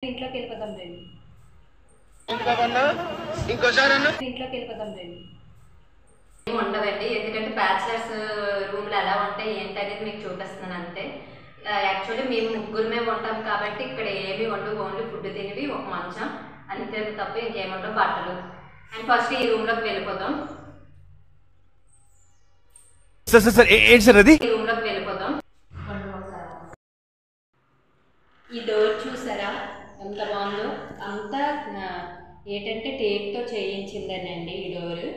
ఇంట్లోకి వెళ్ళిపోదాం రండి. ఇంట్లోకి వెళ్ళిపోదాం రండి. ఉండదండి, ఎందుకంటే బ్యాచిలర్స్ రూమ్లు ఎలా ఉంటాయి ఏంటి అనేది మీకు చూపిస్తున్నాను అంతే. యాక్చువల్లీ మేము ముగ్గురమే ఉంటాం కాబట్టి ఇక్కడ ఏమి ఉండవు, ఓన్లీ ఫుడ్ తినేవి, ఒక మంచం అంతే తప్ప ఇంకేముండవు, బట్టలు. అండ్ ఫస్ట్ ఈ రూమ్లోకి వెళ్ళిపోదాం. ఈ రూమ్లోకి వెళ్ళిపోదాం. ఈ డోర్ చూసారా ఎంత బాగుందో, అంతా ఏంటంటే టేప్తో చేయించిందేనండి ఈ డోర్.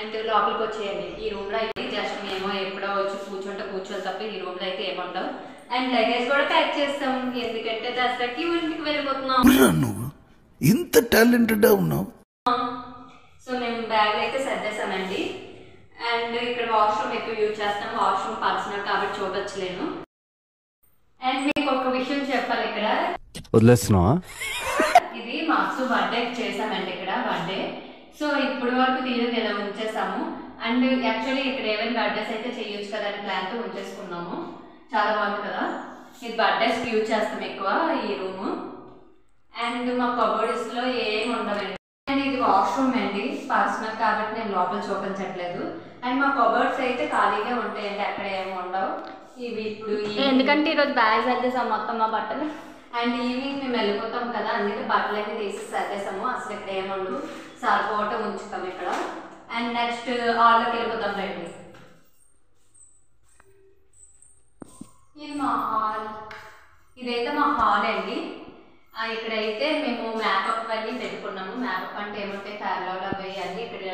అండ్ లోపలికి వచ్చేయండి. ఈ రూమ్లో అయితే జస్ట్ మేము ఎప్పుడో వచ్చి కూర్చోవాలి తప్ప ఈ రూమ్లో అయితే ఏముండవు. అండ్ లగేజ్ కూడా ప్యాక్ చేస్తాం, ఎందుకంటే దసరాకి ఇంటికి వెళ్ళిపోతున్నాం. నువ్వు ఇంత టాలెంటెడ్గా ఉన్నావు. సో మేము బ్యాగ్ అయితే సర్దేశామండి. అండ్ ఇక్కడ వాష్రూమ్ ఎక్కువ యూజ్ చేస్తాం, వాష్రూమ్ పర్సనల్ కాబట్టి చూడొచ్చులేను. అండ్ మీకు ఒక విషయం చెప్పాలి, ఇక్కడ వదిలేస్తున్నావా? ఇది మాకు బర్త్డే చేసామండి, ఇక్కడ బర్త్డే. సో ఇప్పుడు వరకు తీయదు ఇలా ఉంచేసాము. అండ్ యాక్చువల్లీ ఇక్కడ ఏమైనా బర్త్డేస్ అయితే చేయొచ్చు కదా అని ప్లాన్తో ఉంచేసుకున్నాము. చాలా బాగుంది కదా. ఇది బర్త్డేస్కి యూజ్ చేస్తాం ఎక్కువ ఈ రూము. అండ్ మా కబోర్డ్స్లో ఏమి ఉండవండి. అండ్ ఇది వాష్రూమ్ అండి, పర్సనల్ కాబట్టి నేను లోపల చూపించట్లేదు. అండ్ మా కబోర్డ్స్ అయితే ఖాళీగా ఉంటాయండి, అక్కడ ఏమి ఉండవు. ఇవి ఇప్పుడు ఎందుకంటే ఈరోజు బ్యాగ్ సర్దేసాం మొత్తం మా బట్టలు. అండ్ ఈవినింగ్ మేము వెళ్ళిపోతాం కదా, అందుకే బట్టలు అయితే తీసి సర్దేసాము. అసలు ఇక్కడ ఏముండదు, సరిపోవటం ఉంచుతాం ఇక్కడ. అండ్ నెక్స్ట్ హాల్లోకి వెళ్ళిపోతాం రండి. ఇది మా హాల్, ఇదైతే మా హాల్ అండి. ఇక్కడైతే మేము మేకప్ అన్నీ పెట్టుకున్నాము. మేకప్ అంటే ఏమంటే కేరళలో అవి అన్నీ ఇక్కడ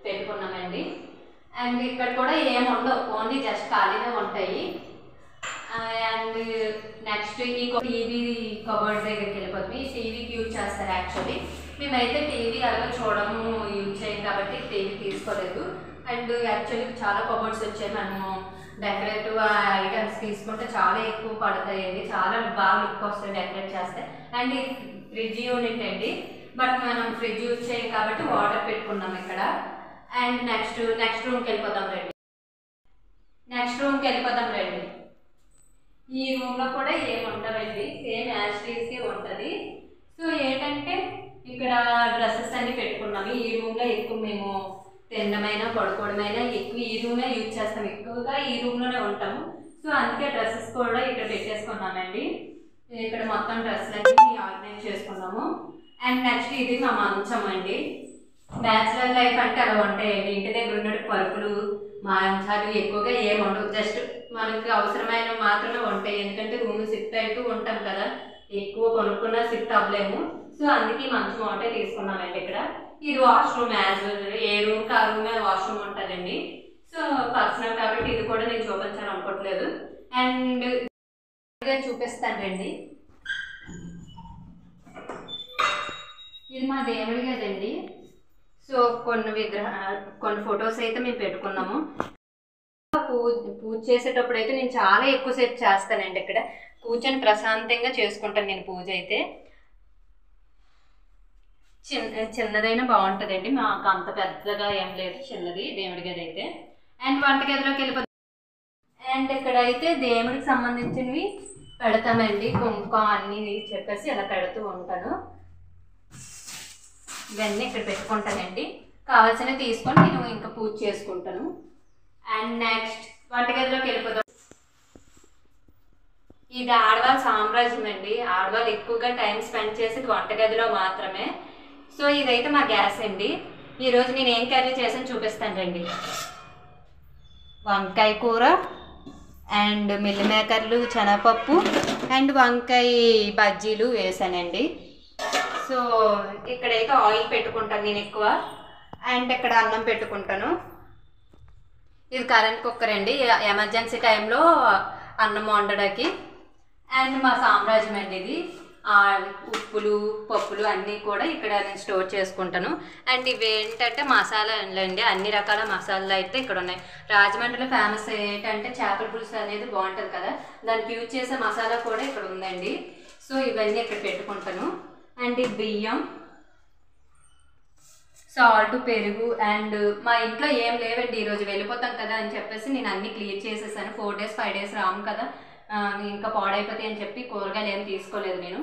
పెట్టుకున్నామండి. అండ్ ఇక్కడ కూడా ఏముండవు, ఓన్లీ జస్ట్ ఖాళీగా ఉంటాయి. అండ్ నెక్స్ట్ ఈ టీవీ కబోర్డ్ దగ్గరికి వెళ్ళిపోతుంది. ఈ టీవీకి యూజ్ చేస్తారు. యాక్చువల్లీ మేమైతే టీవీ అలాగే చూడము, యూజ్ చేయం కాబట్టి టీవీ తీసుకోలేదు. అండ్ యాక్చువల్లీ చాలా కబోర్డ్స్ వచ్చాయి, మనము డెకరేటివ్ ఐటమ్స్ తీసుకుంటే చాలా ఎక్కువ పడతాయండి, చాలా బాగా లుక్ వస్తుంది డెకరేట్ చేస్తే. అండ్ ఈ ఫ్రిడ్జ్ యూనిట్ అండి, బట్ మనం ఫ్రిడ్జ్ యూజ్ చేయం కాబట్టి వాటర్ పెట్టుకున్నాం ఇక్కడ. అండ్ నెక్స్ట్ రూమ్కి వెళ్ళిపోతాం రండి. ఈ రూమ్లో కూడా ఏమి ఉండవండి, సేమ్ యాస్టీస్కే ఉంటుంది. సో ఏంటంటే ఇక్కడ డ్రెస్సెస్ అన్ని పెట్టుకున్నాము. ఈ రూమ్లో ఎక్కువ మేము తినడమైనా పడుకోవడమైనా ఎక్కువ ఈ రూమే యూజ్ చేస్తాం, ఎక్కువగా ఈ రూమ్లోనే ఉంటాము. సో అందుకే డ్రెస్సెస్ కూడా ఇక్కడ పెట్టేసుకున్నామండి. ఇక్కడ మొత్తం డ్రెస్సులన్నీ ఆర్గనైజ్ చేసుకున్నాము. అండ్ నెక్స్ట్ ఇది మా మంచం అండి. బ్యాచిలర్ లైఫ్ అంటే అలా ఉంటాయండి, ఇంటి దగ్గర ఉన్నట్టు పరుపులు మంచాలు ఎక్కువగా ఏమి ఉండవు, జస్ట్ మనకి అవసరమైన మాత్రమే ఉంటాయి. ఎందుకంటే రూమ్ షిఫ్ట్ అవుతూ ఉంటాం కదా, ఎక్కువ కొనుక్కున్నా షిఫ్ట్ అవ్వలేము. సో అందుకే మంచం ఒకటే తీసుకున్నామండి ఇక్కడ. ఇది వాష్రూమ్, యాజ్ ఏ రూమ్కి ఆ రూమే వాష్రూమ్ ఉంటుందండి. సో పర్సనల్ కాబట్టి ఇది కూడా నేను చూపించాను అనుకోవట్లేదు. అండ్ చూపిస్తానండి, ఇది మా దేవుడి గదండి. సో కొన్ని ఫొటోస్ అయితే మేము పెట్టుకున్నాము. పూజ చేసేటప్పుడు అయితే నేను చాలా ఎక్కువసేపు చేస్తానండి, ఇక్కడ కూర్చొని ప్రశాంతంగా చేసుకుంటాను నేను పూజ అయితే. చిన్నదైనా బాగుంటుందండి, మాకు అంత పెద్దగా ఏం లేదు, చిన్నది దేవుడి గది అయితే. అండ్ వంటగదిలోకి వెళ్ళిపోతాం. అండ్ ఇక్కడ అయితే దేవుడికి సంబంధించినవి పెడతామండి, కుంకుమ అన్నీ చెప్పేసి అలా పెడుతూ ఉంటాను. ఇవన్నీ ఇక్కడ పెట్టుకుంటానండి, కావాల్సినవి తీసుకొని నేను ఇంకా పూజ చేసుకుంటాను. అండ్ నెక్స్ట్ వంటగదిలోకి వెళ్ళిపోతాం. ఇది ఆడవాళ్ళ సామ్రాజ్యం అండి, ఆడవాళ్ళు ఎక్కువగా టైం స్పెండ్ చేసేది వంటగదిలో మాత్రమే. సో ఇదైతే మా గ్యాస్ అండి. ఈరోజు నేను ఏం కర్రీ చేసాను చూపిస్తాను రండి. వంకాయ కూర అండ్ మిల్ మేకర్లు, శనగపప్పు అండ్ వంకాయ బజ్జీలు వేసానండి. సో ఇక్కడైతే ఆయిల్ పెట్టుకుంటాను నేను ఎక్కువ. అండ్ ఇక్కడ అన్నం పెట్టుకుంటాను. ఇది కరెంట్ కుక్కర్ అండి, ఎమర్జెన్సీ టైంలో అన్నం వండడానికి. అండ్ మా సామ్రాజ్యం అండి ఇది, ఉప్పులు పప్పులు అన్నీ కూడా ఇక్కడ నేను స్టోర్ చేసుకుంటాను. అండ్ ఇవి ఏంటంటే మసాలాలు అండి, అన్ని రకాల మసాలాలు అయితే ఇక్కడ ఉన్నాయి. రాజమండ్రిలో ఫేమస్ ఏంటంటే చేపల పులుసు అనేది బాగుంటుంది కదా, దానికి యూజ్ చేసే మసాలా కూడా ఇక్కడ ఉందండి. సో ఇవన్నీ ఇక్కడ పెట్టుకుంటాను. అండ్ ఈ బియ్యం, సాల్ట్, పెరుగు. అండ్ మా ఇంట్లో ఏం లేవండి, ఈరోజు వెళ్ళిపోతాం కదా అని చెప్పేసి నేను అన్నీ క్లియర్ చేసేసాను. 4 days 5 days రాము కదా, ఇంకా పాడైపోతాయి అని చెప్పి కూరగాయలు ఏం తీసుకోలేదు నేను.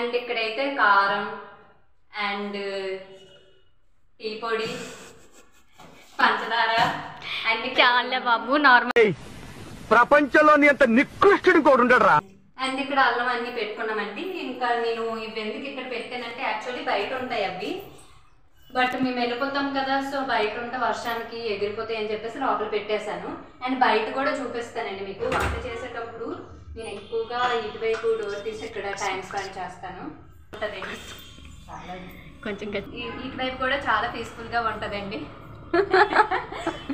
అండ్ ఇక్కడైతే కారం అండ్ టీ పొడి, పంచదార అండ్ చాలా బాబు నార్మల్ ప్రపంచంలోని అంత నికృష్టుడు కూడా ఉండడురా. అండ్ ఇక్కడ అల్లం అన్ని పెట్టుకున్నామండి. ఇంకా నేను ఇవి ఎందుకు ఇక్కడ పెట్టానంటే యాక్చువల్లీ బయట ఉంటాయి అవి, బట్ మేము వెళ్ళిపోతాం కదా, సో బయట ఉంటే వర్షానికి ఎగిరిపోతాయి అని చెప్పేసి లోపల పెట్టేశాను. అండ్ బయట కూడా చూపిస్తానండి మీకు. వంట చేసేటప్పుడు నేను ఎక్కువగా ఇటువైపు డోర్ తీసి ఇక్కడ టైం స్పెండ్ చేస్తాను. ఉంటుందండి కొంచెం ఇటువైపు కూడా చాలా పీస్ఫుల్గా ఉంటుందండి.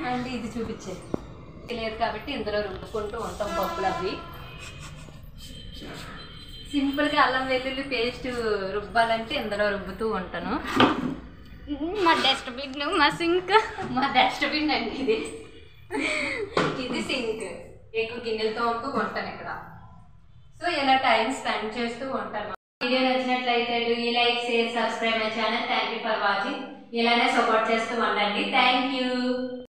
అండ్ ఇది చూపించేది లేదు కాబట్టి ఇందులో రుబ్బుకుంటూ ఉంటాం పప్పులు అవి. సింపుల్గా అల్లం వెల్లుల్లి పేస్ట్ రుబ్బాలంటే ఇందులో రుబ్బుతూ ఉంటాను. మా డస్ట్బిన్ మా సింక్ అండి ఇది సింక్. ఎక్కువ గిన్నెలు తోముతూ ఉంటాను ఇక్కడ. సో ఇలా టైం స్పెండ్ చేస్తూ ఉంటాను. వీడియో నచ్చినట్లయితే ఈ like share subscribe my channel. Thank you for watching. ఇలానే సపోర్ట్ చేస్తూ ఉండండి. Thank you.